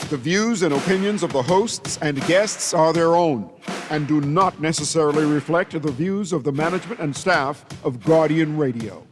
The views and opinions of the hosts and guests are their own and do not necessarily reflect the views of the management and staff of Guardian Radio.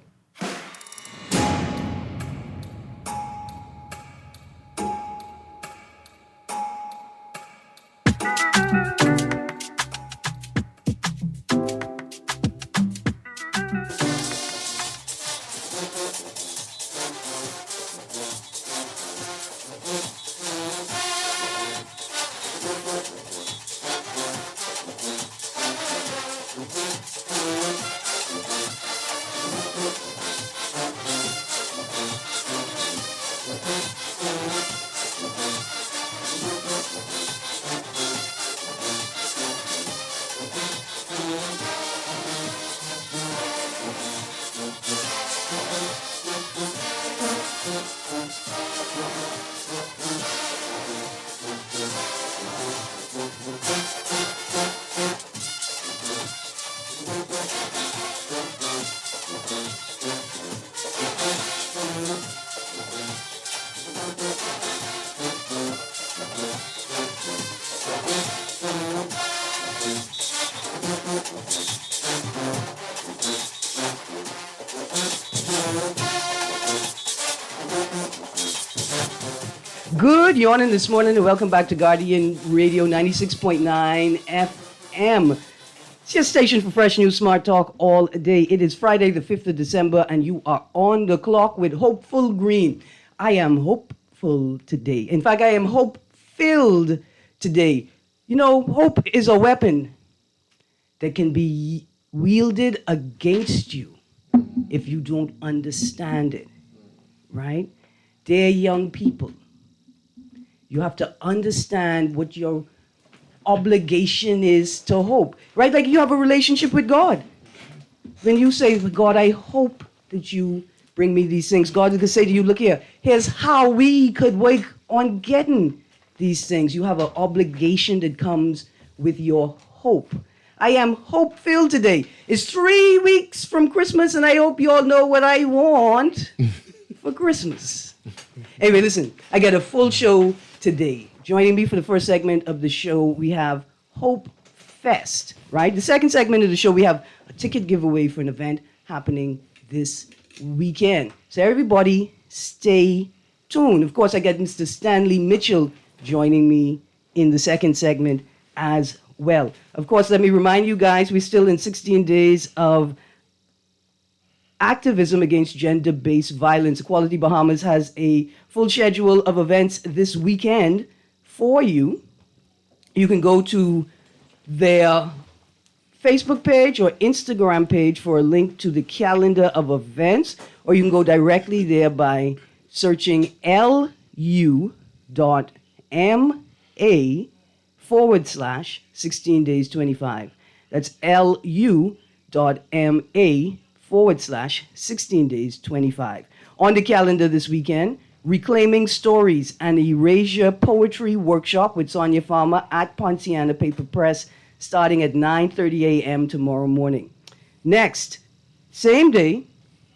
Good morning this morning and welcome back to Guardian Radio 96.9 FM. It's your station for fresh news, smart talk all day. It is Friday the 5th of December and you are on the clock with Hopeful Greene. I am hopeful today. In fact, I am hope-filled today. You know, hope is a weapon that can be wielded against you if you don't understand it, right? They're young people. You have to understand what your obligation is to hope, right? Like you have a relationship with God. When you say, God, I hope that you bring me these things, God could say to you, look here, here's how we could work on getting these things. You have an obligation that comes with your hope. I am hope-filled today. It's 3 weeks from Christmas, and I hope you all know what I want for Christmas. Anyway, listen, I got a full show today. Joining me for the first segment of the show, we have Hope Fest, right? The second segment of the show, we have a ticket giveaway for an event happening this weekend. So everybody stay tuned. Of course, I got Mr. Stanley Mitchell joining me in the second segment as well. Of course, let me remind you guys, we're still in 16 days of activism against gender-based violence. Equality Bahamas has a full schedule of events this weekend for you. You can go to their Facebook page or Instagram page for a link to the calendar of events, or you can go directly there by searching lu.ma/16 days 25. That's lu.ma/16 days 25. On the calendar this weekend, Reclaiming Stories and Erasure Poetry Workshop with Sonia Farmer at Ponciana Paper Press starting at 9:30 a.m. tomorrow morning. Next, same day,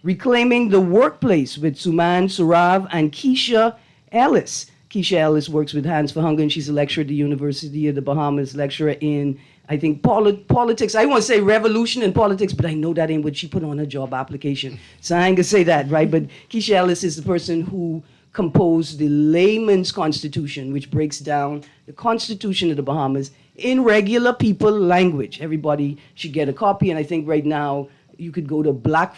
Reclaiming the Workplace with Suman Surav and Keisha Ellis. Keisha Ellis works with Hands for Hunger, and she's a lecturer at the University of the Bahamas, lecturer in, I think, politics. I want to say revolution in politics, but I know that ain't what she put on her job application. So I ain't going to say that, right? But Keisha Ellis is the person who composed the layman's constitution, which breaks down the Constitution of the Bahamas in regular people language. Everybody should get a copy, and I think right now you could go to Black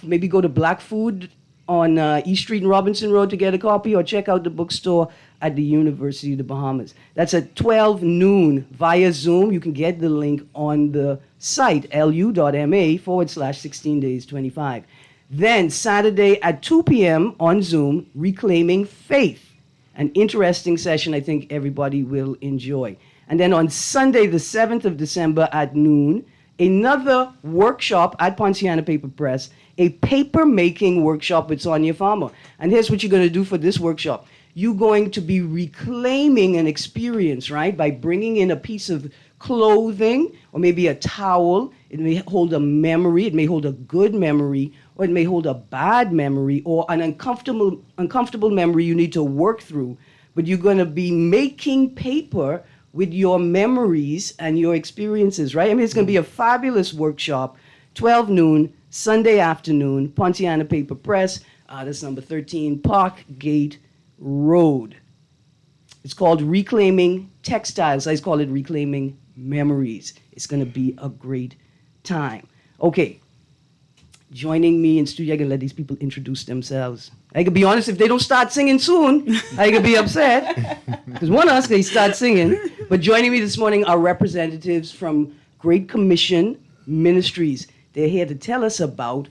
Food on East Street and Robinson Road to get a copy, or check out the bookstore at the University of the Bahamas. That's at 12 noon via Zoom. You can get the link on the site, lu.ma/16 days 25. Then Saturday at 2 p.m. on Zoom, Reclaiming Faith. An interesting session I think everybody will enjoy. And then on Sunday, the 7th of December at noon, another workshop at Ponciana Paper Press, a paper-making workshop with Sonia Farmer. And here's what you're going to do for this workshop. You're going to be reclaiming an experience, right, by bringing in a piece of clothing or maybe a towel. It may hold a memory. It may hold a good memory, or it may hold a bad memory or an uncomfortable memory you need to work through. but you're going to be making paper with your memories and your experiences, right? I mean, it's going to be a fabulous workshop, 12 noon, Sunday afternoon, Pontiana Paper Press. That's number 13, Parkgate Road. It's called Reclaiming Textiles. I call it Reclaiming Memories. It's going to be a great time. Okay. Joining me in studio, I can let these people introduce themselves. I can be honest, if they don't start singing soon, I could be upset. Because one of us, they start singing. But joining me this morning are representatives from Great Commission Ministries. They're here to tell us about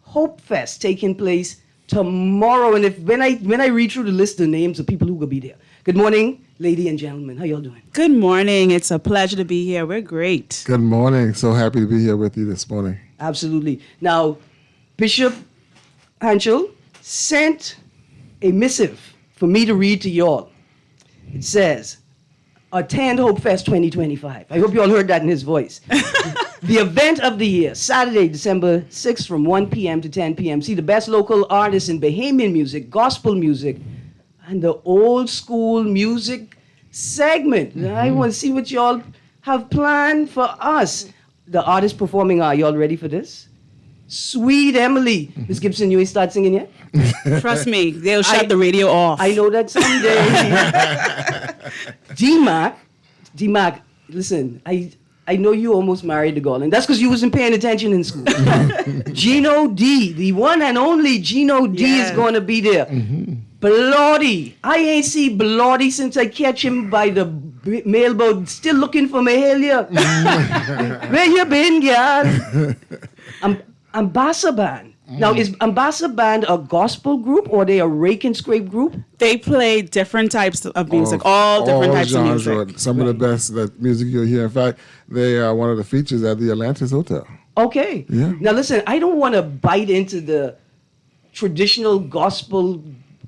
Hope Fest taking place tomorrow. And when I read through the list of names of people who will be there. Good morning, lady and gentlemen. How y'all doing? Good morning. It's a pleasure to be here. We're great. Good morning. So happy to be here with you this morning. Absolutely. Now, Bishop Hanchel sent a missive for me to read to y'all. It says, attend Hope Fest 2025. I hope you all heard that in his voice. The event of the year, Saturday, December 6th from 1 p.m. to 10 p.m. See the best local artists in Bahamian music, gospel music, and the old school music segment. Mm-hmm. I want to see what y'all have planned for us. The artists performing are, y'all ready for this? Sweet Emily. Miss Gibson, you ain't start singing yet? Trust me, they'll shut the radio off. I know that someday. D-Mac, listen, I know you almost married the girl, and that's because you wasn't paying attention in school. Gino D, the one and only Gino D is going to be there. Mm-hmm. Bloody. I ain't see Bloody since I catch him by the mailboat, still looking for Mahalia. Where you been, girl? Ambassador Band. Now, is Ambassador Band a gospel group or they a rake and scrape group? They play different types of music, all different types genres, of music. Some of the best music you'll hear. In fact, they are one of the features at the Atlantis Hotel. Okay. Yeah. Now, listen, I don't want to bite into the traditional gospel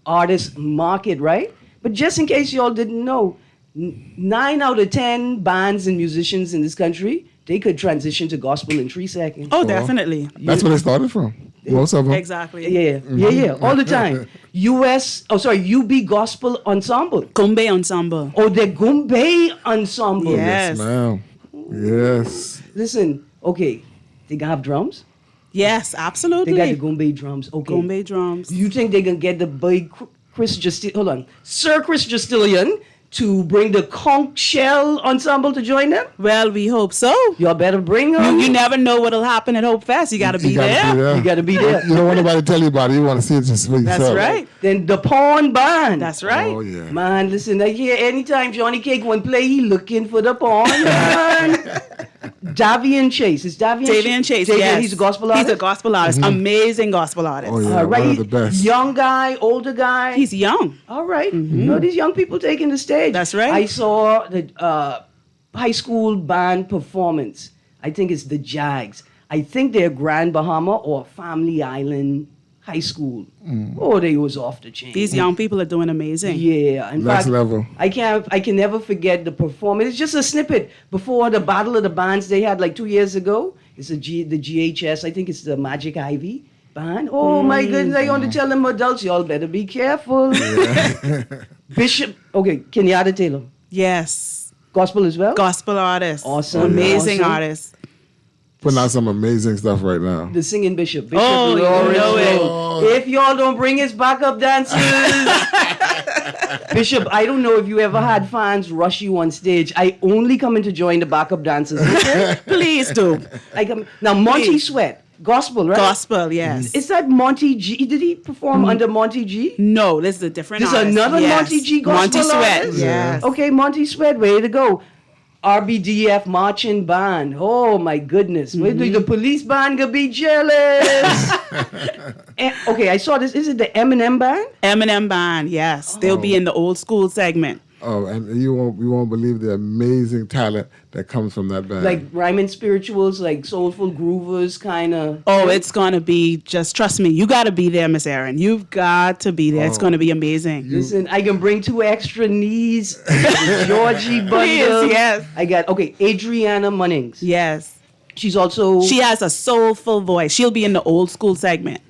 artist market, right? But just in case y'all didn't know, 9 out of 10 bands and musicians in this country, they could transition to gospel in 3 seconds. Oh, definitely. That's where they started from. Most of them. Exactly. Yeah, all the time. UB Gospel Ensemble. Gombe Ensemble. Oh, the Gombe Ensemble. Yes. Yes, ma'am. Yes. Listen, okay, they gonna have drums? Yes, absolutely. They got the Gombe drums. Okay. Gombe drums. You think they can get the big Sir Chris Justilian to bring the conch shell ensemble to join them? Well, we hope so. Y'all better bring them. You never know what'll happen at Hope Fest. You got to be there. You got to be there. You don't want nobody to tell you about it. You want to see it just for yourself. That's right. Then the Pawn Band. That's right. Oh, yeah. Man, listen, I hear anytime Johnny Cake won't play, he looking for the Pawn Band. Davian Chase. Is Davian Chase, yes. He's a gospel artist? He's a gospel artist. Mm-hmm. Amazing gospel artist. Oh, yeah. Right. One of the best. Young guy, older guy? He's young. All right. No, these young people taking the stage. That's right. I saw the high school band performance. I think it's the Jags. I think they're Grand Bahama or Family Island High School. Oh, they was off the chain. These young people are doing amazing. Yeah. In Next fact, level. I can never forget the performance. It's just a snippet before the Battle of the Bands they had like 2 years ago. It's the GHS. I think it's the Magic Ivy band. Oh my goodness! I want to tell them adults, y'all better be careful. Yeah. Bishop. Okay, Kenyatta Taylor. Yes. Gospel as well. Gospel artist. Awesome. Amazing Awesome. artist. Putting out some amazing stuff right now. The singing Bishop. You know it. If y'all don't bring his backup dancers. Bishop, I don't know if you ever had fans rush you on stage. I only come in to join the backup dancers. Okay? Please do. Now, Monty Sweat, gospel, right? Gospel, yes. Is that Monty G? Did he perform under Monty G? No, this is a different This is artist. another Yes. Monty G gospel Monty Sweat, artist? yes. Okay, Monty Sweat, way to go. RBDF marching band. Oh my goodness. Wait till the police band gonna be jealous. Okay, I saw this. Is it the Eminem band? Eminem band, yes. They'll be in the old school segment. Oh, and you won't believe the amazing talent that comes from that band. Like rhyming spirituals, like soulful groovers, kind of. Oh, it's going to be, just trust me, you got to be there, Miss Erin. You've got to be there. It's going to be amazing. Listen, I can bring 2 extra knees. The Georgie bundle. Please, yes. I got, Adriana Munnings. Yes. She's also. She has a soulful voice. She'll be in the old school segment.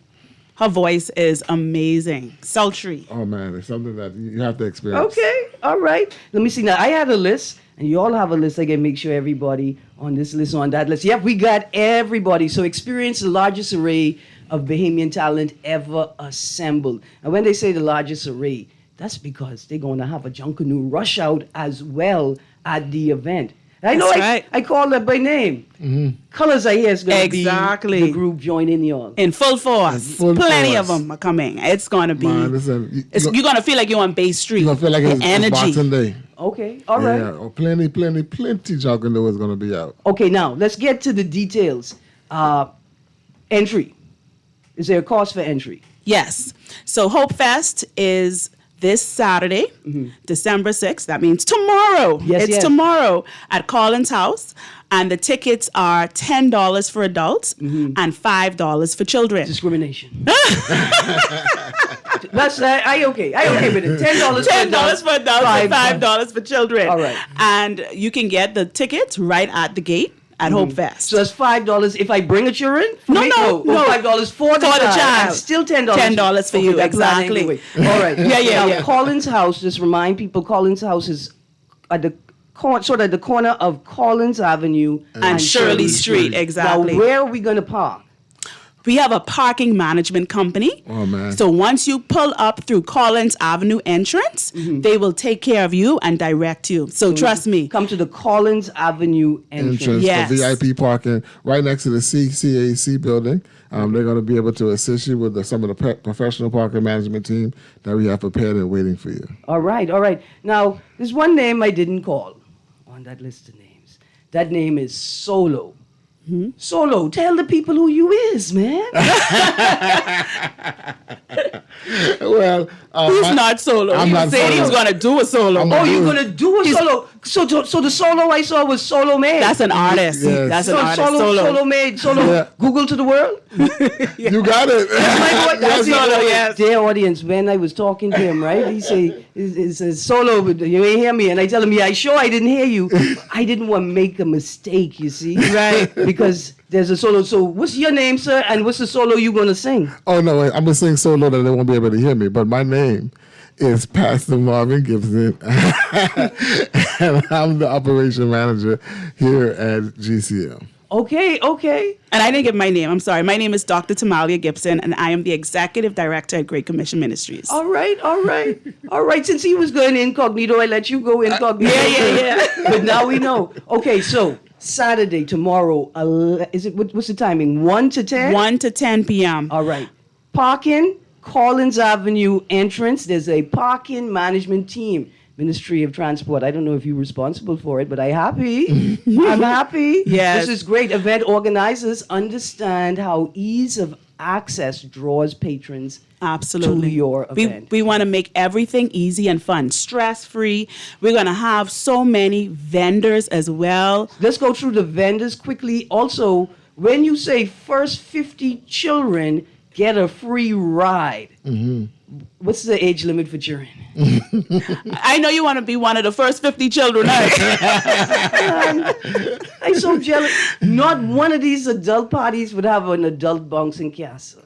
Her voice is amazing, sultry. Oh man, it's something that you have to experience. Okay, all right. Let me see now. I had a list, and you all have a list. I can make sure everybody on this list, on that list. Yep, we got everybody. So experience the largest array of Bahamian talent ever assembled. And when they say the largest array, that's because they're going to have a Junkanoo rush out as well at the event. I know That's right. I call that by name. Colors I hear is going to be Exactly. the group joining y'all. In full force. full Plenty force. of them are coming. It's going to be, Man, listen, you're going to feel like you're on Bay Street. you're gonna feel like The it's energy. Boxing Day. Okay, all right. Yeah, oh, plenty Junkanoo is gonna be out. Okay, now let's get to the details. Entry. Is there a cost for entry? Yes. So Hope Fest is this Saturday, December 6th. That means tomorrow. Yes, it's yes. tomorrow at Collins House. And the tickets are $10 for adults and $5 for children. Discrimination. That's I okay with it. $10 $10 for adults and $5 for children. All right. And you can get the tickets right at the gate at Hope Fest. So that's $5 if I bring a children? No. $5 for the child. And still $10. $10 for you, that plan exactly. anyway. All right. Yeah. Now, Collins House, just remind people, Collins House is at the sort of the corner of Collins Avenue and Shirley Street, exactly. Now, where are we going to park? We have a parking management company. Oh, man. So once you pull up through Collins Avenue entrance, they will take care of you and direct you. So trust me. Come to the Collins Avenue entrance. Yes. For VIP parking right next to the CCAC building. They're going to be able to assist you with some of the professional parking management team that we have prepared and waiting for you. All right. Now, there's one name I didn't call on that list of names. That name is Solo. Solo, tell the people who you is, man. Well, He's not solo. I'm He not was saying he was solo. going to do a solo. I'm Oh, not you're doing- gonna do a solo. So the solo I saw was Solo Made. That's an artist. Yes. That's an so artist. Solo Made. Solo. Yeah. Google to the world. You got it. That's Solo, yes. Dear audience, when I was talking to him, right, he say, "It's a Solo, but you ain't hear me." And I tell him, "Yeah, I didn't hear you. I didn't want to make a mistake, you see, Right. Because there's a solo. So what's your name, sir? And what's the solo you gonna sing?" Oh, no, wait. I'm going to sing so low that they won't be able to hear me. But my name is Pastor Marvin Gibson. And I'm the operation manager here at GCM. Okay. And I didn't give my name. I'm sorry. My name is Dr. Tamalia Gibson, and I am the executive director at Great Commission Ministries. All right. Since he was going incognito, I let you go incognito. Yeah. But now we know. Okay, so Saturday, tomorrow, is it? What's the timing? 1 to 10. 1 to 10 p.m. All right. Parking, Collins Avenue entrance. There's a parking management team. Ministry of Transport. I don't know if you're responsible for it, but I'm happy. I'm happy. Yes. This is great. Event organizers understand how ease of access draws patrons Absolutely. to your event. We want to make everything easy and fun, stress-free. We're going to have so many vendors as well. Let's go through the vendors quickly. Also, when you say first 50 children get a free ride, what's the age limit for children? I know you want to be one of the first 50 children. I'm so jealous. Not one of these adult parties would have an adult bouncing castle.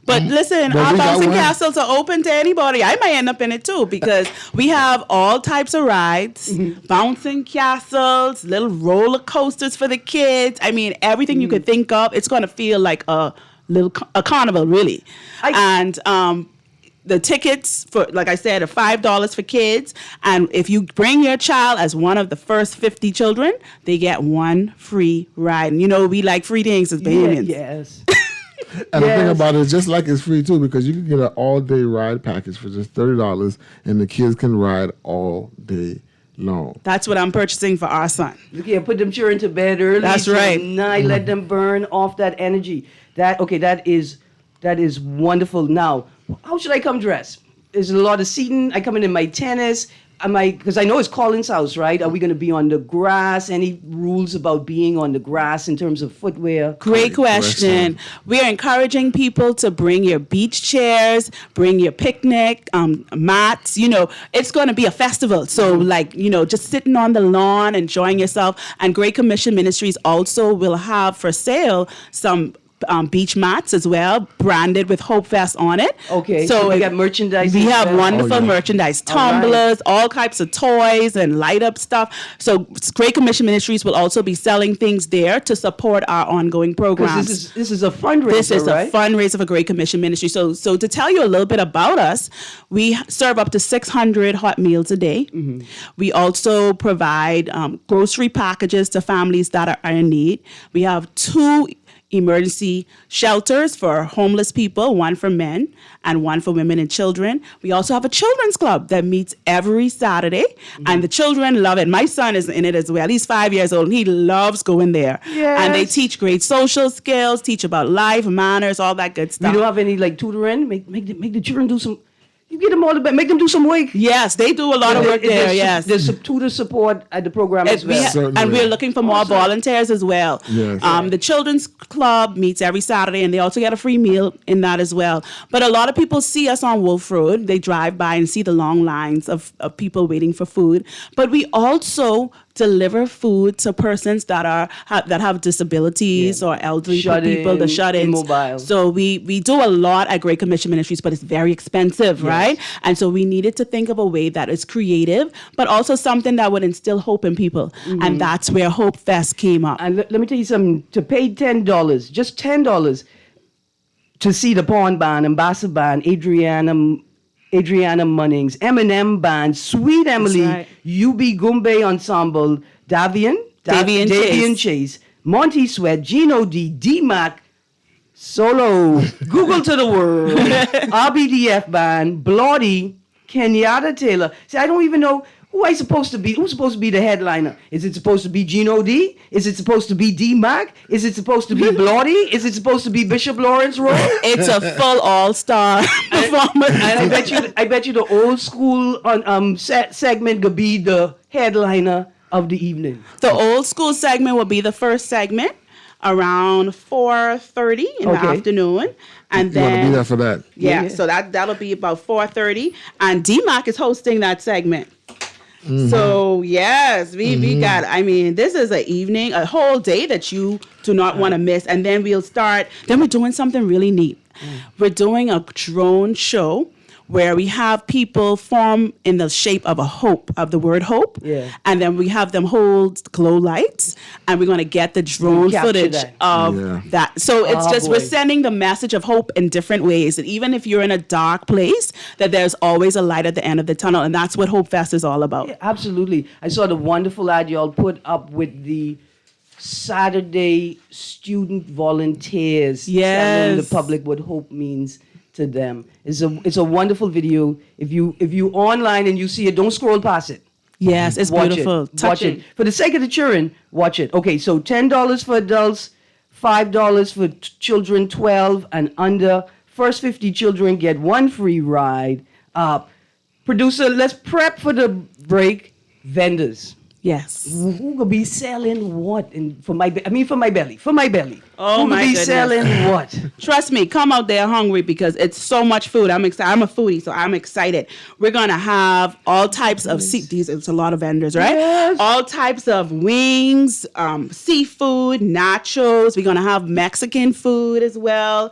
But listen, But our we got bouncing one. castles are open to anybody. I might end up in it too because we have all types of rides, bouncing castles, little roller coasters for the kids. I mean, everything you could think of. It's going to feel like a carnival, really. And the tickets for, like I said, are $5 for kids. And if you bring your child as one of the first 50 children, they get one free ride. And you know, we like free things as Bahamians. Yes. And the thing Yes. about it is just like it's free too, because you can get an all-day ride package for just $30 and the kids can ride all day long. That's what I'm purchasing for our son. Look here, put them children to bed early. That's right. Tonight, let them burn off that energy. That is wonderful. Now, how should I come dressed? Is there a lot of seating? I come in my tennis. Because I know it's Collins House, right? Are we going to be on the grass? Any rules about being on the grass in terms of footwear? Great question. We are encouraging people to bring your beach chairs, bring your picnic mats. You know, it's going to be a festival. So, like, you know, just sitting on the lawn, enjoying yourself. And Great Commission Ministries also will have for sale some beach mats as well, branded with Hope Fest on it. Okay, so we got merchandise. We as have well? wonderful merchandise, tumblers, all types of toys and light up stuff. So Great Commission Ministries will also be selling things there to support our ongoing 'Cause programs. This is a fundraiser. This is right? a fundraiser for Great Commission Ministry. So to tell you a little bit about us, we serve up to 600 hot meals a day. Mm-hmm. We also provide grocery packages to families that are in need. We have 2 emergency shelters for homeless people, one for men and one for women and children. We also have a children's club that meets every Saturday, and the children love it. My son is in it as well. He's 5 years old, and he loves going there. Yes. And they teach great social skills, teach about life, manners, all that good stuff. You don't have any like tutoring? Make the children do some. You get them all the make them do some work. Yes, they do a lot of work there. Yes. There's some tutor support at the program as well. Certainly. And we're looking for more volunteers as well. Yes. The children's club meets every Saturday, and they also get a free meal in that as well. But a lot of people see us on Wolf Road. They drive by and see the long lines of people waiting for food. But we also deliver food to persons that have disabilities or elderly people, the shut-ins. Immobile. So we do a lot at Great Commission Ministries, but it's very expensive, right? And so we needed to think of a way that is creative, but also something that would instill hope in people. And that's where Hope Fest came up. And let me tell you something. To pay $10, just $10, to see the Pawn Band, Ambassador Band, Adriana Munnings, M&M Band, Sweet Emily, right. UB Gumbe Ensemble, Davian Chase, Monty Sweat, Gino D-Mac, Solo, Google to the World, RBDF Band, Bloody, Kenyatta Taylor. See, I don't even know who's supposed to be the headliner. Is it supposed to be Gino D? Is it supposed to be D-Mac? Is it supposed to be Bloody? Is it supposed to be Bishop Lawrence Rowe? It's a full all-star performance. And I bet you the old school segment could be the headliner of the evening. The old school segment will be the first segment around 4:30 in the afternoon. And You want to then be there for that? yeah, so that'll be about 4:30. And DMAC is hosting that segment. So yes, we got, I mean, this is an evening, a whole day that you do not want to miss. And then we're doing something really neat. We're doing a drone show where we have people form in the shape of a hope, of the word hope. Yeah. And then we have them hold glow lights, and we're going to get the drone Capture footage that. of that. So it's we're boy. sending the message of hope in different ways. And even if you're in a dark place, that there's always a light at the end of the tunnel. And that's what Hope Fest is all about. Yeah, absolutely. I saw the wonderful ad y'all put up with the Saturday student volunteers telling the Yes. public what hope means to them. It's a wonderful video. If you online and you see it, don't scroll past it. Yes, it's Watch beautiful. it. Watch it. For the sake of the children, watch it. Okay, so $10 for adults, $5 for children 12 and under. First 50 children get one free ride. Producer, let's prep for the break. Vendors. Yes. Who could be selling what? For my belly. Oh, Who my could be goodness. selling what? Trust me, come out there hungry because it's so much food. I'm excited. I'm a foodie, so I'm excited. We're gonna have all types of it's a lot of vendors, right? Yes. All types of wings, seafood, nachos. We're gonna have Mexican food as well,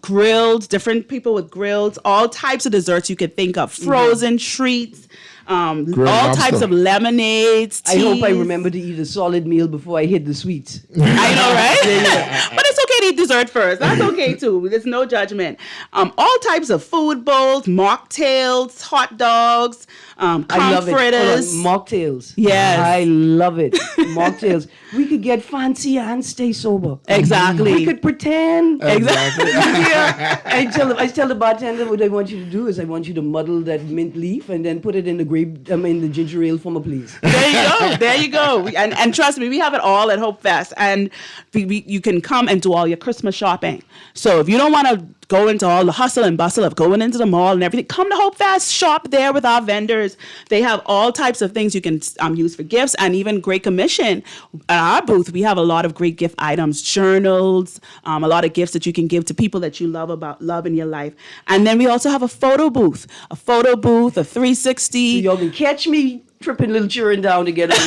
grilled, different people with grills, all types of desserts you could think of, frozen treats. All lobster. types of lemonades. I hope I teas. remember to eat a solid meal before I hit the sweets. I know, right? But it's okay to eat dessert first. That's okay too. There's no judgment. All types of food bowls, mocktails, hot dogs, I love it. fritters. Hold on, mocktails. Yes. I love it. Mocktails. We could get fancy and stay sober. Exactly. We could pretend. Exactly. Yeah. I tell the bartender what I want you to do is I want you to muddle that mint leaf and then put it in the in the ginger ale for me, please. There you go. And trust me, we have it all at Hope Fest. And you can come and do all your Christmas shopping. So if you don't want to go into all the hustle and bustle of going into the mall and everything, come to Hope Fest, shop there with our vendors. They have all types of things you can use for gifts, and even Great Commission. At our booth, we have a lot of great gift items, journals, a lot of gifts that you can give to people that you love in your life. And then we also have a photo booth, a 360. So y'all can catch me tripping little children down to get on.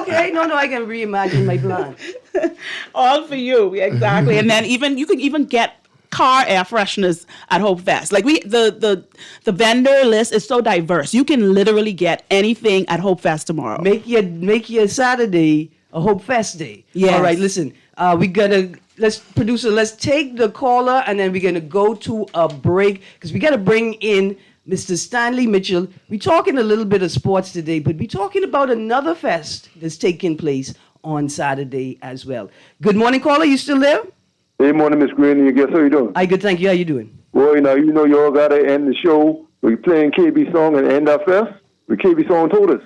Okay, no, I can reimagine my plan. All for you, exactly. And then you can even get car air fresheners at Hope Fest. Like the vendor list is so diverse. You can literally get anything at Hope Fest tomorrow. Make your Saturday a Hope Fest day. Yes. All right, listen. Let's take the caller, and then we're gonna go to a break because we gotta bring in Mr. Stanley Mitchell. We're talking a little bit of sports today, but we're talking about another fest that's taking place on Saturday as well. Good morning, caller. You still there? Hey, morning, Miss Greene. You guess how you doing? Hi, good, thank you. How you doing? Well, you all got to end the show. We're playing KB song and end our fest with KB song Todas.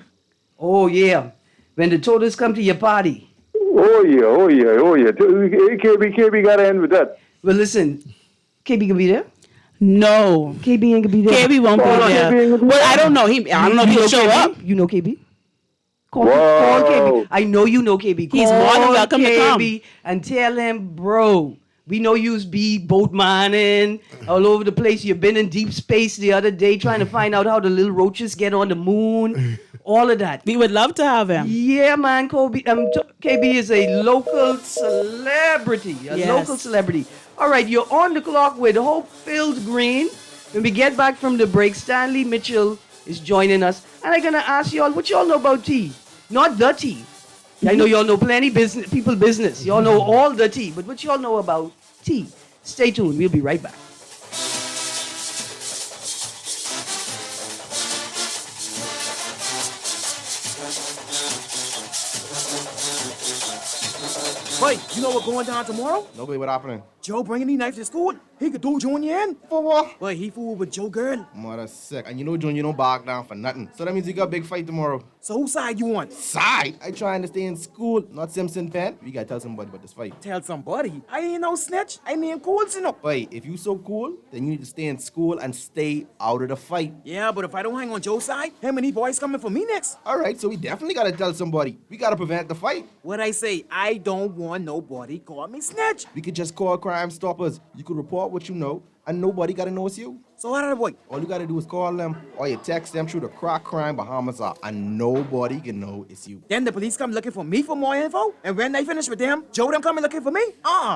Oh, yeah. When the Todas come to your party. Oh, yeah. KB got to end with that. Well, listen, KB gonna be there? No. KB ain't gonna be there. KB won't be Oh, there. KB ain't gonna be Well, there? I don't know. I don't know if he'll show KB? up. You know KB? Call Wow. KB. I know you know KB. He's more than welcome to come. KB and tell him, bro, we know you's be boat mining all over the place. You've been in deep space the other day trying to find out how the little roaches get on the moon. All of that. We would love to have him. Yeah, man. KB is a local celebrity. Yes. Local celebrity. All right, you're on the clock with Hope-filled Greene. When we get back from the break, Stanley Mitchell is joining us. And I'm going to ask y'all, what y'all know about tea? Not the tea. I know y'all know plenty business. Y'all know all the tea. But what y'all know about tea? Stay tuned. We'll be right back. Wait, you know what's going down tomorrow? Nobody what happening? Joe bringing these knives to school. He could do Junior in. For what? Wait, he fooled with Joe girl. Mother sick. And you know Junior don't back down for nothing. So that means you got a big fight tomorrow. So whose side you on? Side? I trying to stay in school, not Simpson Pen. We gotta tell somebody about this fight. Tell somebody. I ain't no snitch. I mean cool, you know. Wait, if you so cool, then you need to stay in school and stay out of the fight. Yeah, but if I don't hang on Joe's side, how many boys coming for me next? Alright, so we definitely gotta tell somebody. We gotta prevent the fight. What I say, I don't want nobody call me snitch. We could just call Crime Stoppers. You could report what you know, and nobody gotta know it's you. So how did I avoid? All you gotta do is call them, or you text them through the Crack Crime Bahamas app, and nobody can know it's you. Then the police come looking for me for more info? And when they finish with them, Joe them coming looking for me?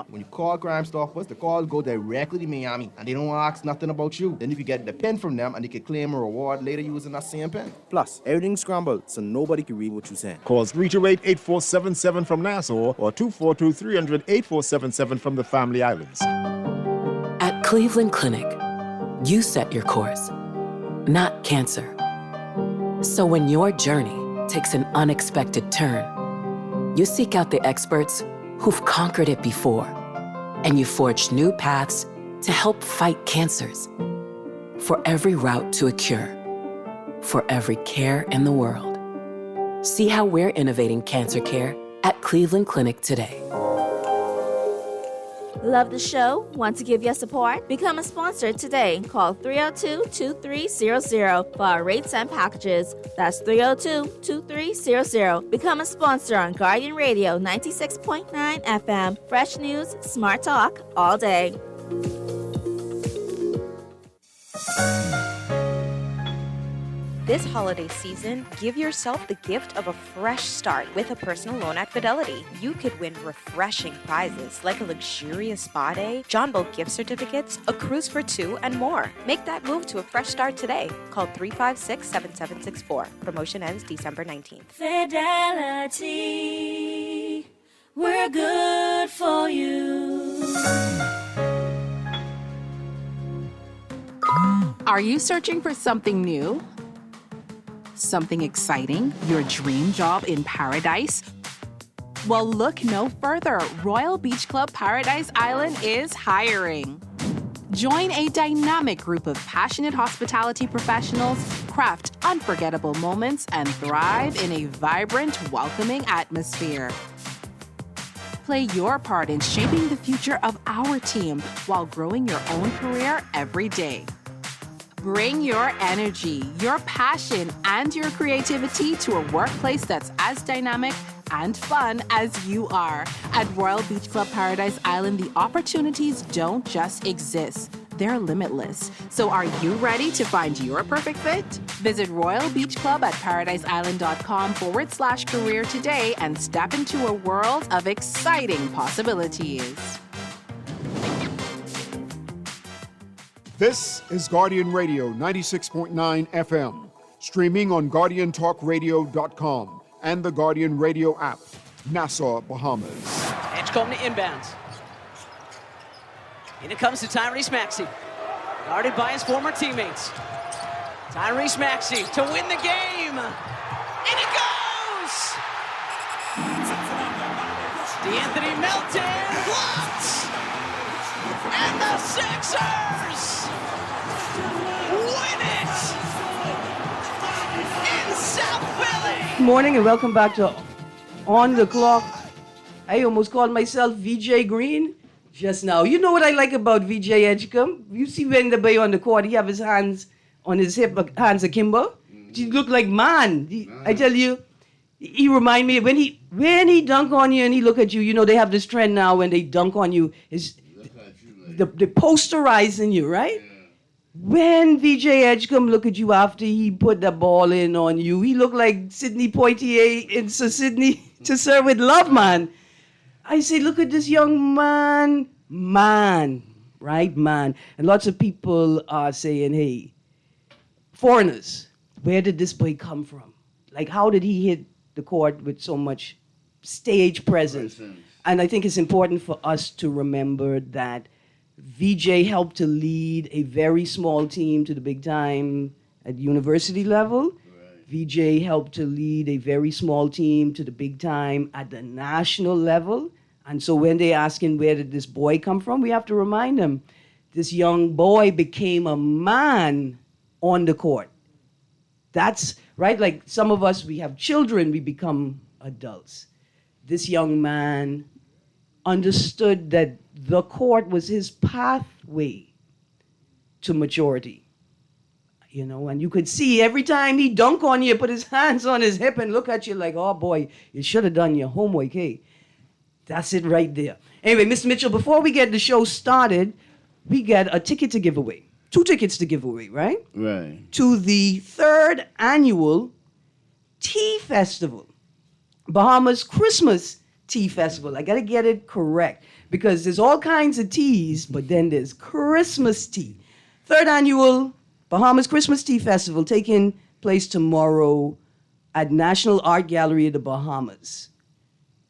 When you call Crime Stoppers, the call go directly to Miami, and they don't ask nothing about you. Then you can get the pen from them, and they can claim a reward later using that same pen. Plus, everything's scrambled, so nobody can read what you're saying. Calls 328-8477 from Nassau or 242-300-8477 from the Family Islands. At Cleveland Clinic, you set your course, not cancer. So when your journey takes an unexpected turn, you seek out the experts who've conquered it before, and you forge new paths to help fight cancers. For every route to a cure, for every care in the world. See how we're innovating cancer care at Cleveland Clinic today. Love the show? Want to give your support? Become a sponsor today. Call 302-2300 for our rates and packages. That's 302-2300. Become a sponsor on Guardian Radio 96.9 FM. Fresh news, smart talk, all day. This holiday season, give yourself the gift of a fresh start with a personal loan at Fidelity. You could win refreshing prizes like a luxurious spa day, John Boat gift certificates, a cruise for two, and more. Make that move to a fresh start today. Call 356-7764. Promotion ends December 19th. Fidelity, we're good for you. Are you searching for something new? Something exciting? Your dream job in paradise? Well, look no further. Royal Beach Club Paradise Island is hiring. Join a dynamic group of passionate hospitality professionals, craft unforgettable moments, and thrive in a vibrant, welcoming atmosphere. Play your part in shaping the future of our team while growing your own career every day. Bring your energy, your passion, and your creativity to a workplace that's as dynamic and fun as you are. At Royal Beach Club Paradise Island, the opportunities don't just exist. they're limitless. So are you ready to find your perfect fit? Visit Royal Beach Club at paradiseisland.com/career today and step into a world of exciting possibilities. This is Guardian Radio 96.9 FM, streaming on GuardianTalkRadio.com and the Guardian Radio app, Nassau, Bahamas. Edgecombe to inbounds. In it comes to Tyrese Maxey, guarded by his former teammates. Tyrese Maxey to win the game. And it goes! DeAnthony Melton blocks! And the Sixers win it in South Philly! Good morning and welcome back to On the Clock. I almost called myself VJ Greene just now. You know what I like about VJ Edgecombe? You see when the boy on the court, he have his hands on his hip, hands akimbo. He look like man. I tell you, he remind me when he dunk on you and he look at you. You know they have this trend now when they dunk on you is the posterizing you, right? When VJ Edgecombe look at you after he put the ball in on you, he look like Sidney Poitier in Sir Sidney to Serve with Love, man. I say, look at this young man, right, man. And lots of people are saying, hey, foreigners, where did this boy come from? Like, how did he hit the court with so much stage presence? And I think it's important for us to remember that VJ helped to lead a very small team to the big time at university level. VJ helped to lead a very small team to the big time at the national level. And so when they asking where did this boy come from, we have to remind them, this young boy became a man on the court. That's right, like some of us, we have children, we become adults. This young man understood that the court was his pathway to maturity. You know, and you could see every time he dunk on you, put his hands on his hip and look at you like, oh boy, you should have done your homework, hey. That's it right there. Anyway, Mr. Mitchell, before we get the show started, we get a ticket to give away. 2 tickets to give away, right? Right. To the 3rd annual Tea Festival, Bahamas Christmas Tea Festival. I got to get it correct because there's all kinds of teas, but then there's Christmas tea. 3rd annual Bahamas Christmas Tea Festival taking place tomorrow at National Art Gallery of the Bahamas.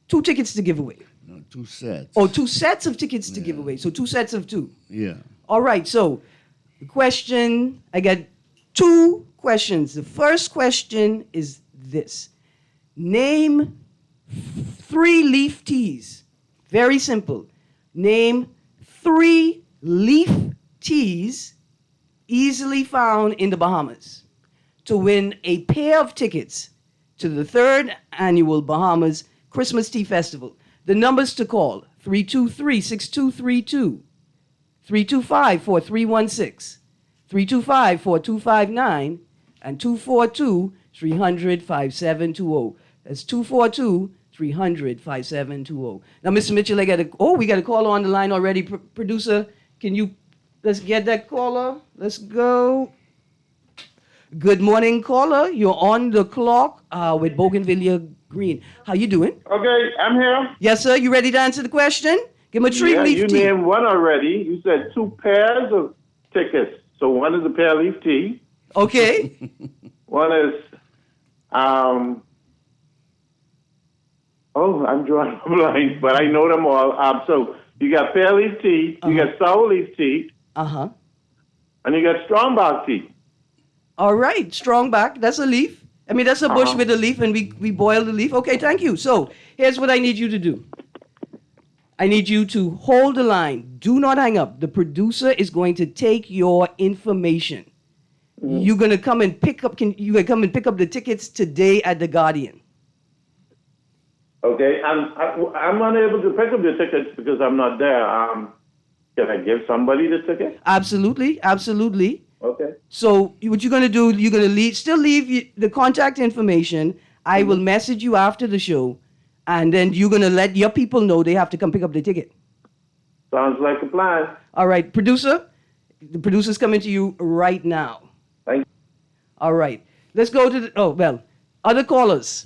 2 tickets to give away. No, 2 sets. Oh, 2 sets of tickets to give away. So 2 sets of 2. Yeah. All right, so the question, I got 2 questions. The first question is this. Name 3 leaf teas. Very simple. Name 3 leaf teas easily found in the Bahamas to win a pair of tickets to the 3rd annual Bahamas Christmas Tea Festival. The numbers to call, 323-6232, 325-4316, 325-4259, and 242-300-5720. That's 242-300-5720. Now, Mr. Mitchell, we got a caller on the line already. Producer, let's get that caller. Let's go. Good morning, caller. You're on the clock with Bougainvillea Greene. How you doing? Okay, I'm here. Yes, sir. You ready to answer the question? Give him a tree leaf you tea. named one already. You said 2 pairs of tickets. So one is a pear leaf tea. Okay. One is, I'm drawing a blank, but I know them all. So you got pear leaf tea, you got sour leaf tea, and you got strongback tea. All right, strongback. That's a leaf. I mean, that's a bush with a leaf, and we boil the leaf. Okay, thank you. So here's what I need you to do. I need you to hold the line. Do not hang up. The producer is going to take your information. You're gonna come and pick up. You gonna come and pick up the tickets today at the Guardian? Okay, I'm unable to pick up the tickets because I'm not there. Can I give somebody the ticket? Absolutely, absolutely. Okay. So what you're gonna do? You're gonna leave the contact information. I will message you after the show, and then you're gonna let your people know they have to come pick up the ticket. Sounds like a plan. All right, producer. The producer's coming to you right now. Thank you. All right. Let's go to other callers.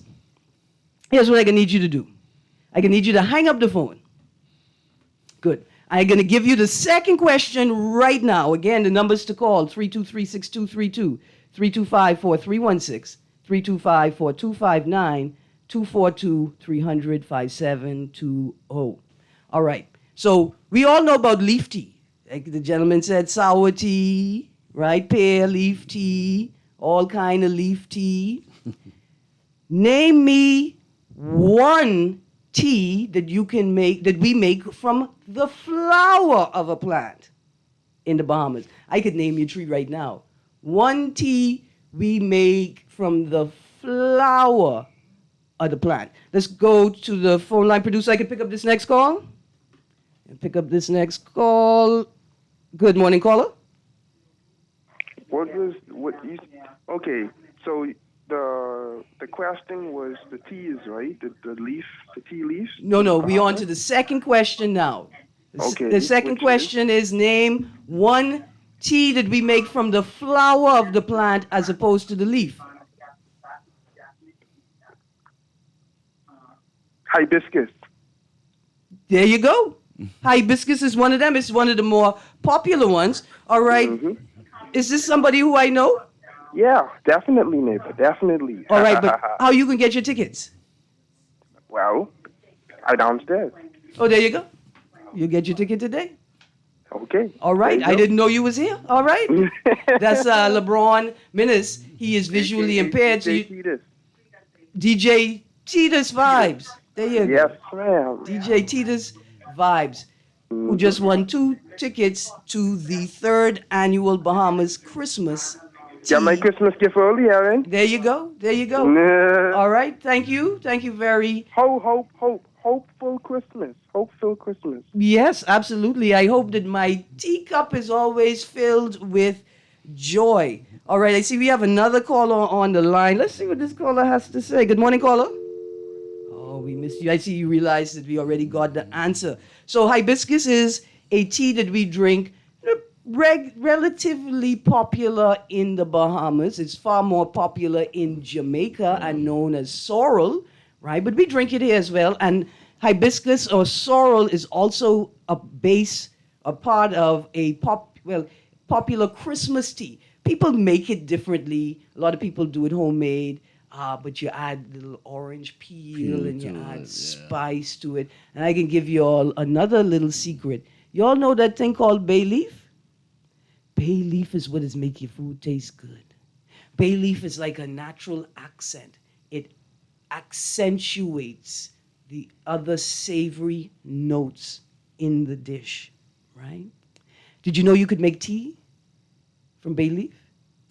Here's what I'm going to need you to do. I'm going to need you to hang up the phone. Good. I'm going to give you the second question right now. Again, the numbers to call, 323-6232, 325-4316, 325-4259, 242-300-5720. All right. So we all know about leaf tea. Like the gentleman said, sour tea, right? Pear leaf tea, all kind of leaf tea. Name me one tea that we make from the flower of a plant in the Bahamas. I could name you a tree right now. One tea we make from the flower of the plant. Let's go to the phone line. Producer, I can pick up this next call. Good morning, caller. Okay, so the question was the teas, right? The tea leaves? No, we're on to the second question now. The second question is name one tea that we make from the flower of the plant as opposed to the leaf. Hibiscus. There you go. Hibiscus is one of them. It's one of the more popular ones. All right. Mm-hmm. Is this somebody who I know? Yeah, definitely, neighbor. Definitely. All right, but how you can get your tickets? Well, I downstairs. Oh, there you go. You get your ticket today. Okay. All right. I didn't know you was here. All right. That's LeBron Minnis. He is visually impaired. DJ Titus Vibes. There you go. Yes, ma'am. DJ Titus Vibes, who just won 2 tickets to the 3rd annual Bahamas Christmas tea. Got my Christmas gift early, Erin. There you go. All right. Thank you very. Hopeful Christmas. Hopeful Christmas. Yes, absolutely. I hope that my teacup is always filled with joy. All right. I see we have another caller on the line. Let's see what this caller has to say. Good morning, caller. Oh, we missed you. I see you realize that we already got the answer. So hibiscus is a tea that we drink, relatively popular in the Bahamas. It's far more popular in Jamaica and known as sorrel, right? But we drink it here as well. And hibiscus or sorrel is also a part of a popular Christmas tea. People make it differently. A lot of people do it homemade. But you add a little orange peel and you add spice to it. And I can give you all another little secret. You all know that thing called bay leaf? Bay leaf is what is make your food taste good. Bay leaf is like a natural accent. It accentuates the other savory notes in the dish, right? Did you know you could make tea from bay leaf?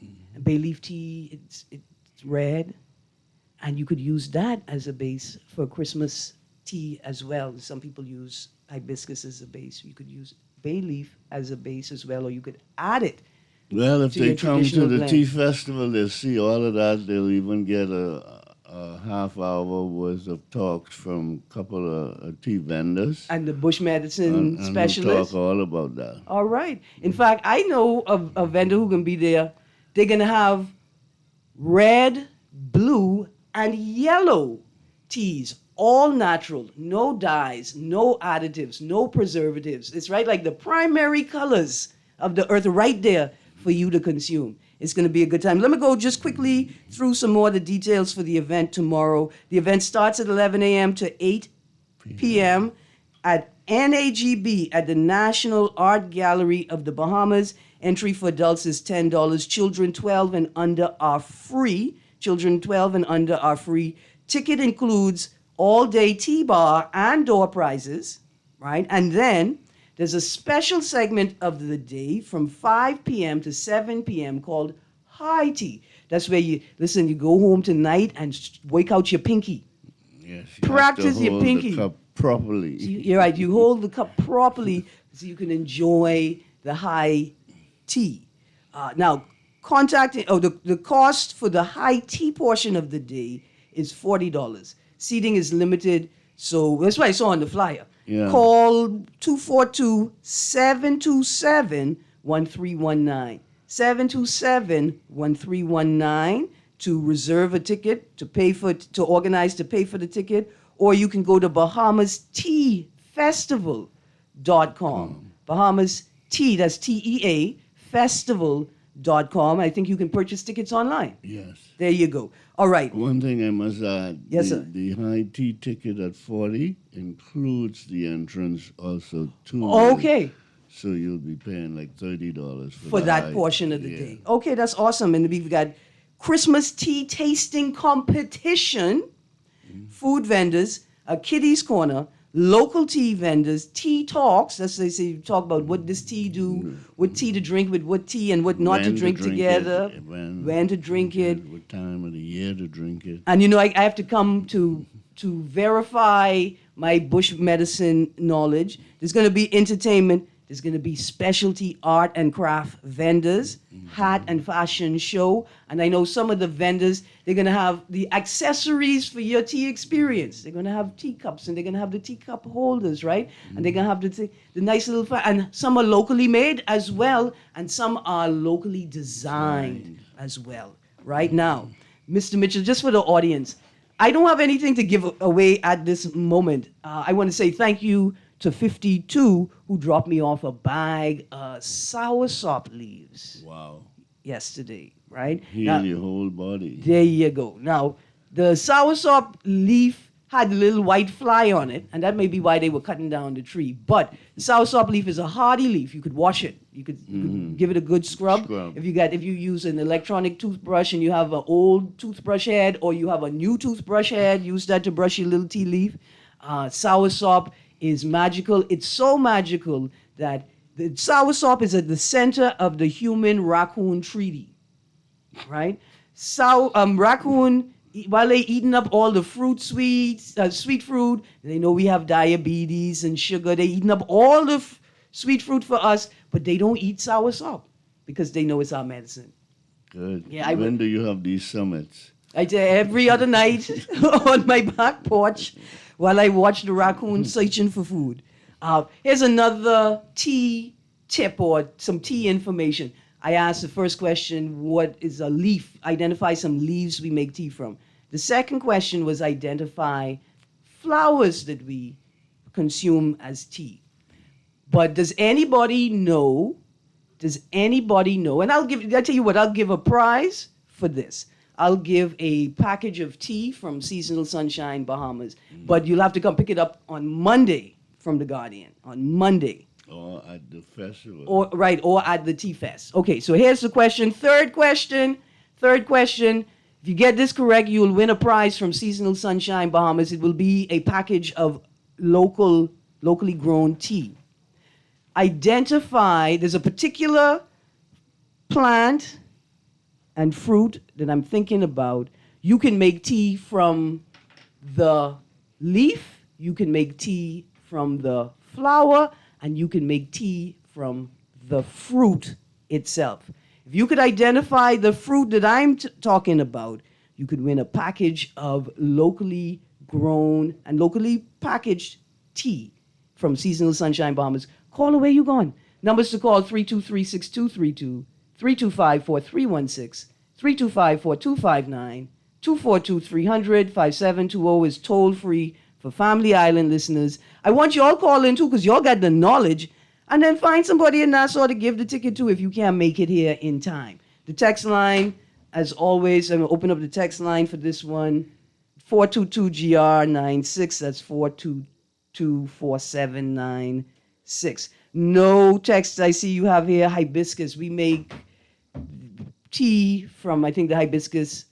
Mm-hmm. Bay leaf tea, it's red. And you could use that as a base for Christmas tea as well. Some people use hibiscus as a base. You could use bay leaf as a base as well, or you could add it. Well, if they come to the tea festival, they'll see all of that. They'll even get a half hour worth of talks from a couple of tea vendors. And the bush medicine specialists. Talk all about that. All right. In fact, I know of a vendor who can be there. They're going to have red, blue, and yellow teas, all natural, no dyes, no additives, no preservatives. It's right like the primary colors of the earth right there for you to consume. It's going to be a good time. Let me go just quickly through some more of the details for the event tomorrow. The event starts at 11 a.m. to 8 p.m. at NAGB at the National Art Gallery of the Bahamas. Entry for adults is $10. Children 12 and under are free. Children 12 and under are free. Ticket includes all-day tea bar and door prizes, right? And then there's a special segment of the day from 5 p.m. to 7 p.m. called High Tea. That's where you go home tonight and wake out your pinky. Yes, practice your pinky. The cup properly. You're right. You hold the cup properly so you can enjoy the high tea. Now, the cost for the high tea portion of the day is $40. Seating is limited, so that's why I saw on the flyer. Yeah. Call 242-727 727-1319. 727-1319 to reserve a ticket, to organize to pay for the ticket, or you can go to BahamasTeaFestival.com. Bahamas Tea, that's TEA, Festival.com. I think you can purchase tickets online. Yes. There you go. All right. One thing I must add. Yes, sir. The high tea ticket at 40 includes the entrance also too. Okay. So you'll be paying like $30 For that portion of the day. Okay, that's awesome. And we've got Christmas tea tasting competition, food vendors, a kiddies corner, local tea vendors, tea talks. That's they say you talk about what does tea do, what tea to drink with what tea and what not to drink together, when to drink it, what time of the year to drink it. And I have to come to verify my bush medicine knowledge. There's going to be entertainment. There's going to be specialty art and craft vendors, hat and fashion show. And I know some of the vendors, they're going to have the accessories for your tea experience. They're going to have teacups and they're going to have the teacup holders, right? And they're going to have the nice little, and some are locally made as well, and some are locally designed as well. Right now, Mr. Mitchell, just for the audience, I don't have anything to give away at this moment. I want to say thank you to 52 who dropped me off a bag of soursop leaves. Wow. Yesterday, right? Heal your whole body. There you go. Now, the soursop leaf had a little white fly on it, and that may be why they were cutting down the tree. But the soursop leaf is a hardy leaf. You could wash it. You could give it a good scrub. If you use an electronic toothbrush and you have an old toothbrush head or you have a new toothbrush head, use that to brush your little tea leaf. Soursop is magical. It's so magical that the soursop is at the center of the human-raccoon treaty, right? Raccoon, while they eating up all the sweet fruit, they know we have diabetes and sugar. They eating up all the sweet fruit for us, but they don't eat soursop because they know it's our medicine. Good. Yeah, when do you have these summits? I do every other night on my back porch while I watch the raccoon searching for food. Here's another tea tip or some tea information. I asked the first question, what is a leaf? Identify some leaves we make tea from. The second question was identify flowers that we consume as tea. But does anybody know? And I'll tell you what, I'll give a prize for this. I'll give a package of tea from Seasonal Sunshine, Bahamas. But you'll have to come pick it up on Monday from The Guardian. On Monday. Or at the festival. Or at the Tea Fest. Okay, so here's the question. Third question. If you get this correct, you'll win a prize from Seasonal Sunshine, Bahamas. It will be a package of locally grown tea. There's a particular plant and fruit that I'm thinking about. You can make tea from the leaf, you can make tea from the flower, and you can make tea from the fruit itself. If you could identify the fruit that I'm talking about, you could win a package of locally grown and locally packaged tea from Seasonal Sunshine, Bahamas. Call away, you gone. Numbers to call 323-6232, 325-4316, 325-4259, 242-300-5720 is toll free for Family Island listeners. I want you all call in too because y'all got the knowledge. And then find somebody in Nassau to give the ticket to if you can't make it here in time. The text line, as always, I'm going to open up the text line for this one. 422-GR96. That's 422-4796. No text I see you have here. Hibiscus. We make tea from, I think, the hibiscus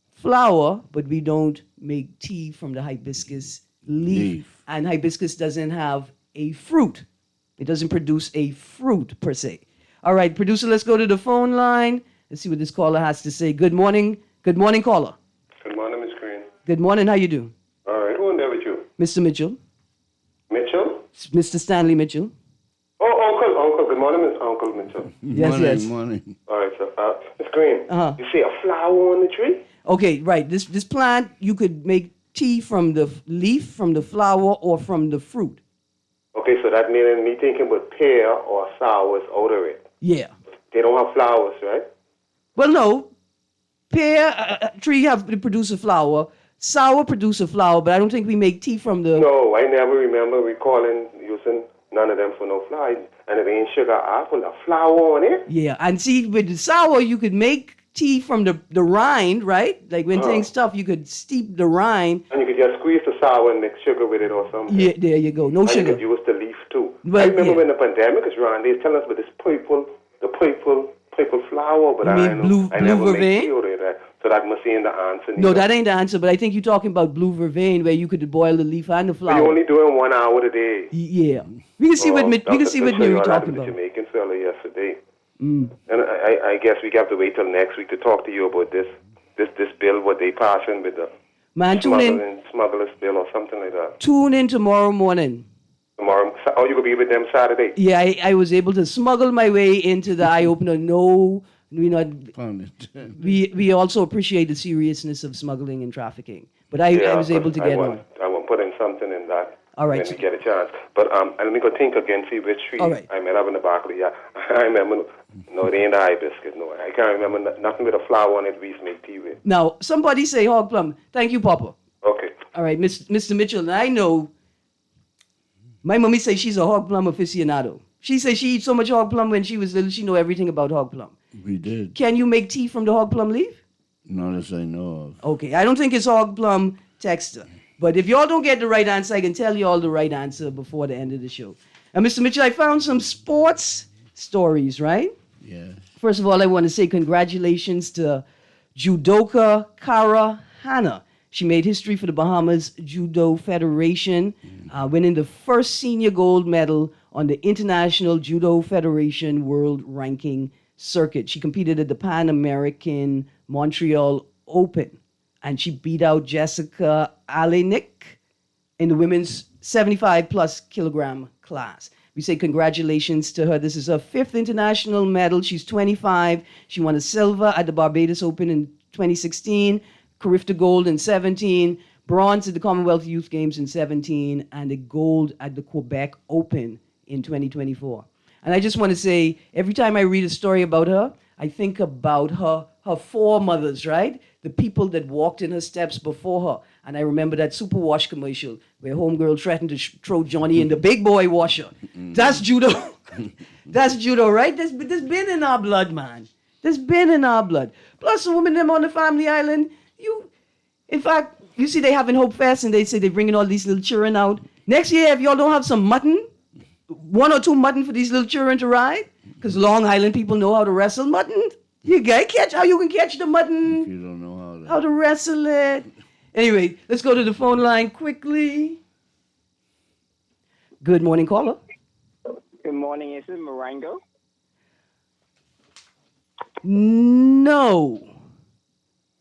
flower, but we don't make tea from the hibiscus leaf. And hibiscus doesn't have a fruit. It doesn't produce a fruit per se. All right, producer, let's go to the phone line. Let's see what this caller has to say. Good morning. Good morning, caller. Good morning, Miss Greene. Good morning. How you do? All right, who in there with you? Mr. Mitchell. Mitchell? Mr. Stanley Mitchell. Oh, Uncle. Good morning, Miss Uncle Mitchell. Yes. Morning. All right, so, Miss Greene, you see a flower on the tree? Okay, right. This plant, you could make tea from the leaf, from the flower, or from the fruit. Okay, so that meaning me thinking about pear or sour is out of it. Yeah. They don't have flowers, right? Well, no. Pear tree have to produce a flower. Sour produce a flower, but I don't think we make tea from the... No, I never remember recalling using none of them for no flour. And it ain't sugar apple, a flour on it. Yeah, and see, with the sour, you could make tea from the rind, right? Like when things tough, you could steep the rind. And you could just squeeze the sour and mix sugar with it or something. Yeah, there you go. No and sugar. you could use the leaf too. Well, I remember yeah. when the pandemic was around, they tell us about this purple flower, but You I mean know blue I never vervain? make tea out of that. So that must be in the answer. No, that ain't the answer, but I think you're talking about blue vervain, where you could boil the leaf and the But flower. you're only doing 1 hour a day. Yeah. We can see what Newey talking The about. Jamaican fella yesterday. Mm. And I guess we have to wait till next week to talk to you about this bill, what they passing with the Man, smugglers bill or something like that. Tune in tomorrow morning. Tomorrow, you gonna be with them Saturday? Yeah, I was able to smuggle my way into the eye opener. No, we also appreciate the seriousness of smuggling and trafficking. But I was able to get on. I want to put in something in that. All right. When we get a chance. But let me go think again, see which tree I met up in the back of the yard. I remember, no, it ain't the hibiscus. No, I can't remember nothing with a flower on it we used to make tea with. Now, somebody say hog plum. Thank you, Papa. Okay. All right, Mr. Mitchell, and I know my mommy says she's a hog plum aficionado. She says she eats so much hog plum when she was little, she know everything about hog plum. We did. Can you make tea from the hog plum leaf? Not as I know of. Okay, I don't think it's hog plum texture. But if y'all don't get the right answer, I can tell you all the right answer before the end of the show. And Mr. Mitchell, I found some sports stories, right? Yeah. First of all, I want to say congratulations to judoka Kara Hanna. She made history for the Bahamas Judo Federation, winning the first senior gold medal on the International Judo Federation World Ranking Circuit. She competed at the Pan American Montreal Open, and she beat out Jessica Alenik in the women's 75-plus kilogram class. We say congratulations to her. This is her 5th international medal. She's 25. She won a silver at the Barbados Open in 2016, Carifta Gold in 17, bronze at the Commonwealth Youth Games in 17, and a gold at the Quebec Open in 2024. And I just want to say, every time I read a story about her, I think about her foremothers, right? The people that walked in her steps before her. And I remember that Super Wash commercial where homegirl threatened to throw Johnny in the big boy washer. That's judo. That's judo, right? There's been in our blood, man. There's been in our blood. Plus, the women them on the family island, in fact, you see they having Hope Fest and they say they're bringing all these little children out. Next year, if y'all don't have some mutton, 1 or 2 mutton for these little children to ride, because Long Island people know how to wrestle mutton. You can catch the mutton. If you don't know how to wrestle it. Anyway, let's go to the phone line quickly. Good morning, caller. Good morning. Is it Morango? No.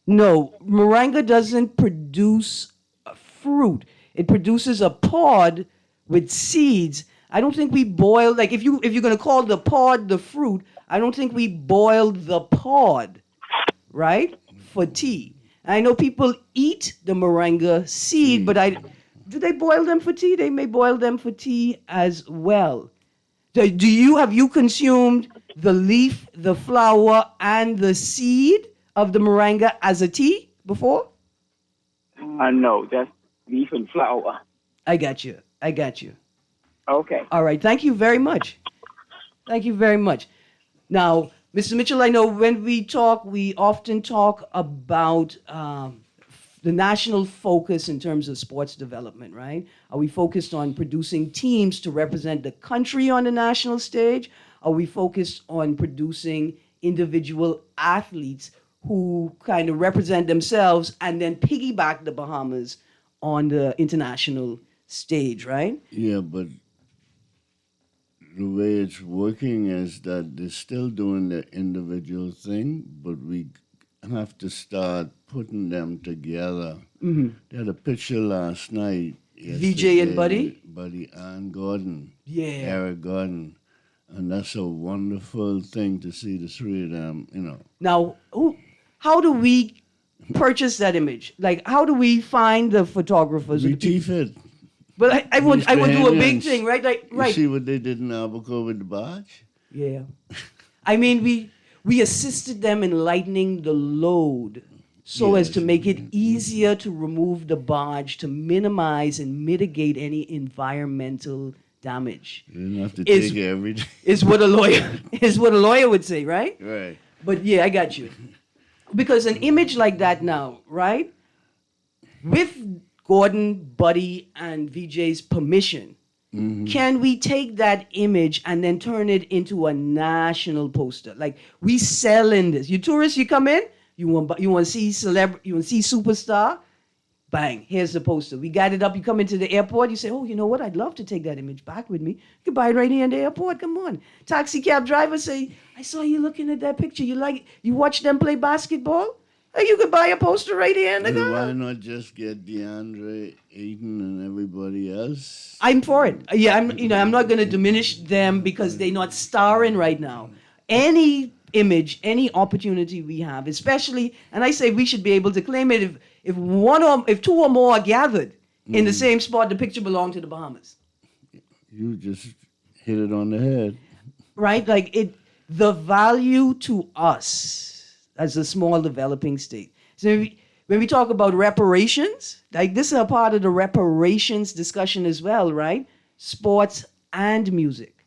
Moringa doesn't produce a fruit. It produces a pod with seeds. I don't think we boil, like if you're going to call the pod the fruit, I don't think we boil the pod, right, for tea. I know people eat the moringa seed, but do they boil them for tea? They may boil them for tea as well. Have you consumed the leaf, the flower, and the seed of the moringa as a tea before? No, that's leaf and flower. I got you. Okay. All right. Thank you very much. Now, Mr. Mitchell, I know when we talk, we often talk about the national focus in terms of sports development, right? Are we focused on producing teams to represent the country on the national stage? Are we focused on producing individual athletes who kind of represent themselves and then piggyback the Bahamas on the international stage, right? Yeah, but the way it's working is that they're still doing the individual thing, but we have to start putting them together. Mm-hmm. They had a picture last night. VJ and Buddy? Buddy and Gordon. Yeah. Eric Gordon. And that's a wonderful thing to see the three of them, Now, how do we purchase that image? Like, how do we find the photographers? We TFIT. But I would do a big thing, right? Like, right. You see what they did in Albuquerque with the barge? Yeah. I mean, we assisted them in lightening the load so as to make it easier to remove the barge to minimize and mitigate any environmental damage. You didn't have to take it every day. Is what a lawyer would say, right? Right. But yeah, I got you. Because an image like that now, right? With Gordon, Buddy, and VJ's permission, can we take that image and then turn it into a national poster? Like we selling this. You tourists, you come in, you want to see celebrity, you want to see superstar. Bang, here's the poster. We got it up. You come into the airport, you say, oh, you know what? I'd love to take that image back with me. You can buy it right here in the airport. Come on. Taxi cab driver say, I saw you looking at that picture. You like it? You watch them play basketball? You could buy a poster right here in the car. Why not just get DeAndre Ayton and everybody else? I'm for it. Yeah, I'm not going to diminish them because they're not starring right now. Any image, any opportunity we have, especially, and I say we should be able to claim it if two or more are gathered in the same spot, the picture belongs to the Bahamas. You just hit it on the head. Right? Like the value to us as a small developing state. So when we talk about reparations, like this is a part of the reparations discussion as well, right? Sports and music.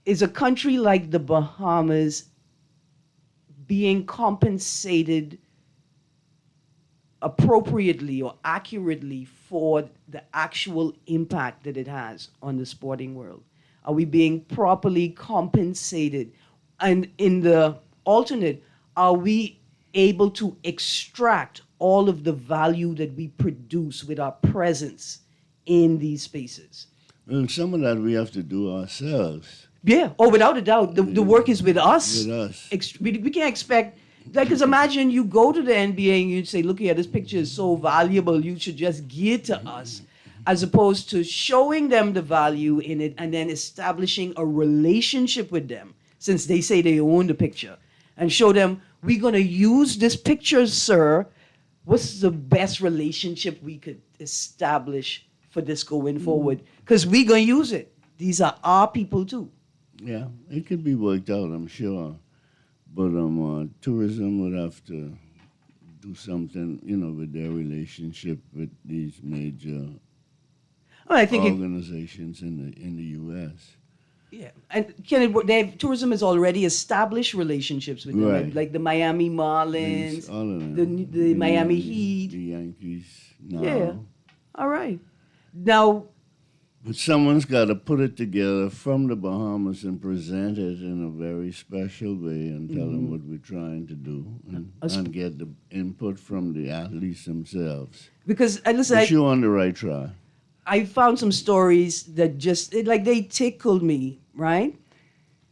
Is a country like the Bahamas being compensated appropriately or accurately for the actual impact that it has on the sporting world? Are we being properly compensated? And in the alternate, are we able to extract all of the value that we produce with our presence in these spaces? Well, some of that we have to do ourselves. Yeah, without a doubt. The work is with us. With us. We can't expect, because imagine you go to the NBA and you say, look here, this picture is so valuable, you should just give it to us, as opposed to showing them the value in it and then establishing a relationship with them, since they say they own the picture, and show them, we're going to use this picture, sir. What's the best relationship we could establish for this going forward? Because we're going to use it. These are our people too. Yeah, it could be worked out, I'm sure. But tourism would have to do something, with their relationship with these major organizations in the U.S. Yeah, and tourism has already established relationships with them, Right. like the Miami Marlins, All of them. the Miami Heat. The Yankees. No. Yeah, all right. Now, But someone's got to put it together from the Bahamas and present it in a very special way and tell them what we're trying to do and get the input from the athletes themselves. Because, listen, But you're on the right track. I found some stories that they tickled me, right?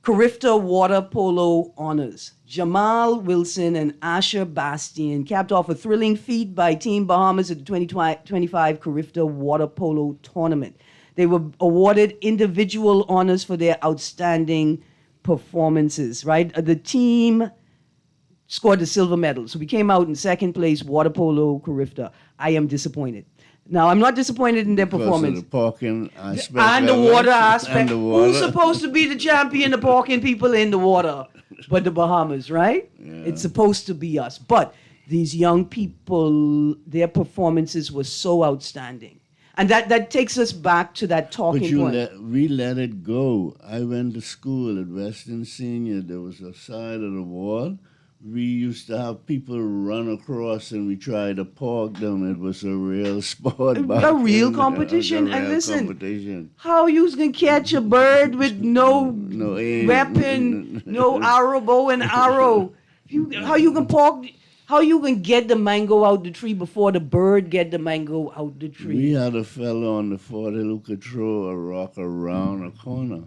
Carifta Water Polo Honors. Jamal Wilson and Asher Bastian capped off a thrilling feat by Team Bahamas at the 2025 Carifta Water Polo Tournament. They were awarded individual honors for their outstanding performances, right? The team scored the silver medal. So we came out in second place, water polo, Carifta. I am disappointed. Now, I'm not disappointed in their performance. Because of the parking aspect. And the water aspect. And the water. Who's supposed to be the champion, the parking people in the water? But the Bahamas, right? Yeah. It's supposed to be us. But these young people, their performances were so outstanding. And that takes us back to that talking point. We let it go. I went to school at Western Senior. There was a side of the wall. We used to have people run across and we tried to park them. It was a real sport. A real competition. And listen, how you going to catch a bird with no weapon, no arrow, bow and arrow? How you going to park? How you going to get the mango out the tree before the bird get the mango out the tree? We had a fellow on the 40 who could throw a rock around a corner.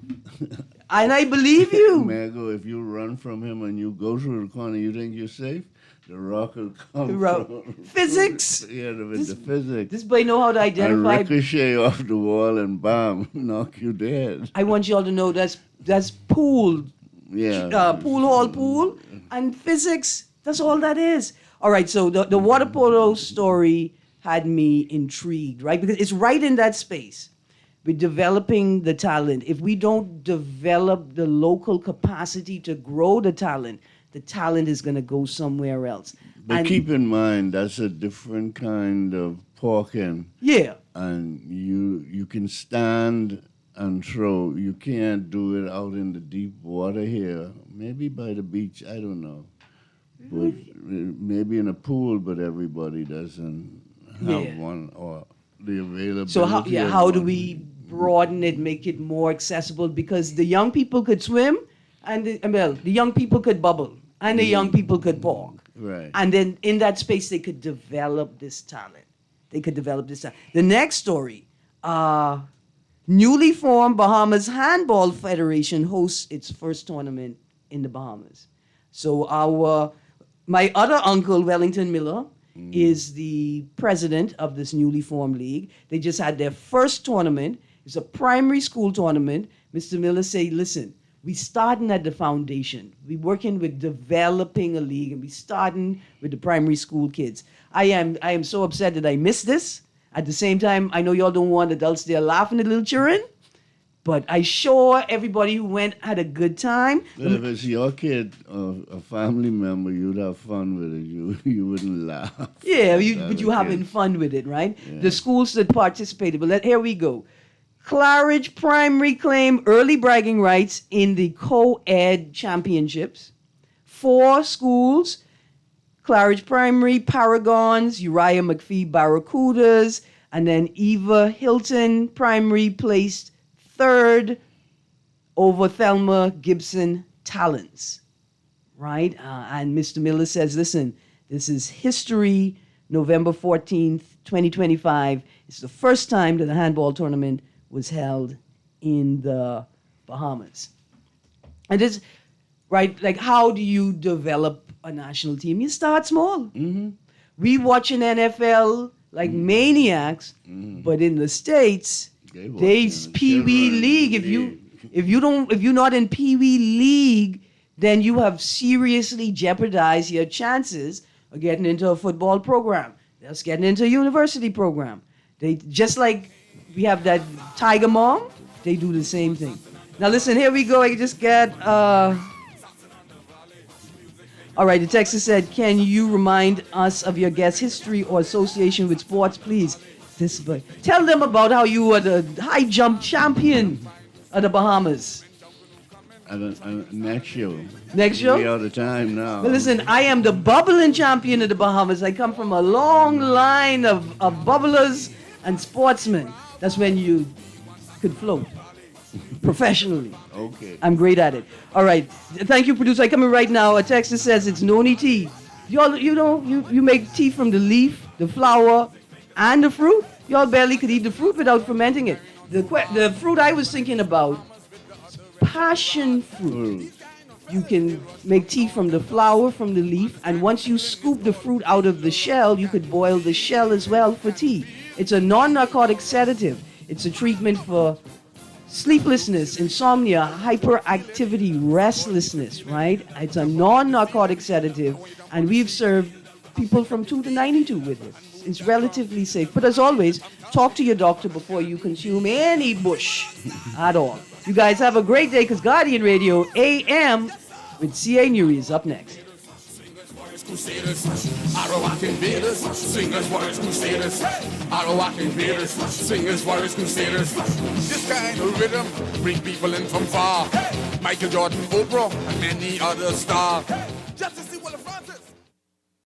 And I believe you. Mango, if you run from him and you go through the corner, you think you're safe? The rock will come. Physics. Yeah, the physics. This boy know how to identify. And ricochet off the wall and bam, knock you dead. I want you all to know that's pool. Yeah. Pool, and physics. That's all that is. All right, so the water polo story had me intrigued, right? Because it's right in that space. We're developing the talent. If we don't develop the local capacity to grow the talent is going to go somewhere else. But keep in mind, that's a different kind of porking. Yeah. And you can stand and throw. You can't do it out in the deep water here. Maybe by the beach, I don't know. But maybe in a pool, but everybody doesn't have one or the availability. So how do we broaden it, make it more accessible? Because the young people could swim, and the young people could bubble, and the young people could pork. Right. And then in that space, they could develop this talent. The next story, newly formed Bahamas Handball Federation hosts its first tournament in the Bahamas. So my other uncle, Wellington Miller, is the president of this newly formed league. They just had their first tournament. It's a primary school tournament. Mr. Miller said, listen, we starting at the foundation. We working with developing a league, and we starting with the primary school kids. I am so upset that I missed this. At the same time, I know y'all don't want adults there laughing at little children, but I sure everybody who went had a good time. But if it's your kid or a family member, you'd have fun with it. You wouldn't laugh. Yeah, but you having fun with it, right? Yeah. The schools that participated. But here we go. Claridge Primary claim early bragging rights in the co-ed championships. 4 schools, Claridge Primary, Paragons, Uriah McPhee Barracudas, and then Eva Hilton Primary placed 3rd over Thelma Gibson Talents, right? And Mr. Miller says, listen, this is history, November 14th, 2025. It's the first time that a handball tournament was held in the Bahamas. And it's, right, like how do you develop a national team? You start small. We watching NFL like maniacs, but in the States, they Pee Wee League. If you're not in Pee Wee League, then you have seriously jeopardized your chances of getting into a football program. Just getting into a university program. They just like we have that Tiger Mom, they do the same thing. Now listen, here we go. I just got all right, the texter said, can you remind us of your guest history or association with sports, please? Tell them about how you were the high jump champion of the Bahamas. Next show. Next show? We all the time now. But listen, I am the bubbling champion of the Bahamas. I come from a long line of bubblers and sportsmen. That's when you could float professionally. Okay. I'm great at it. All right. Thank you, producer. I come in right now. A text that says it's noni tea. You make tea from the leaf, the flower, and the fruit. Y'all barely could eat the fruit without fermenting it. The fruit I was thinking about, passion fruit. You can make tea from the flower, from the leaf, and once you scoop the fruit out of the shell, you could boil the shell as well for tea. It's a non-narcotic sedative. It's a treatment for sleeplessness, insomnia, hyperactivity, restlessness, right? It's a non-narcotic sedative, and we've served people from 2 to 92 with it. It's relatively safe. But as always, talk to your doctor before you consume any bush at all. You guys have a great day, because Guardian Radio AM with C.A. Newry is up next. Crusaders, Arawak invaders, singers, warriors, crusaders, Arawak invaders, singers, warriors, crusaders. This kind of rhythm bring people in from far. Michael Jordan, Oprah, and many other stars.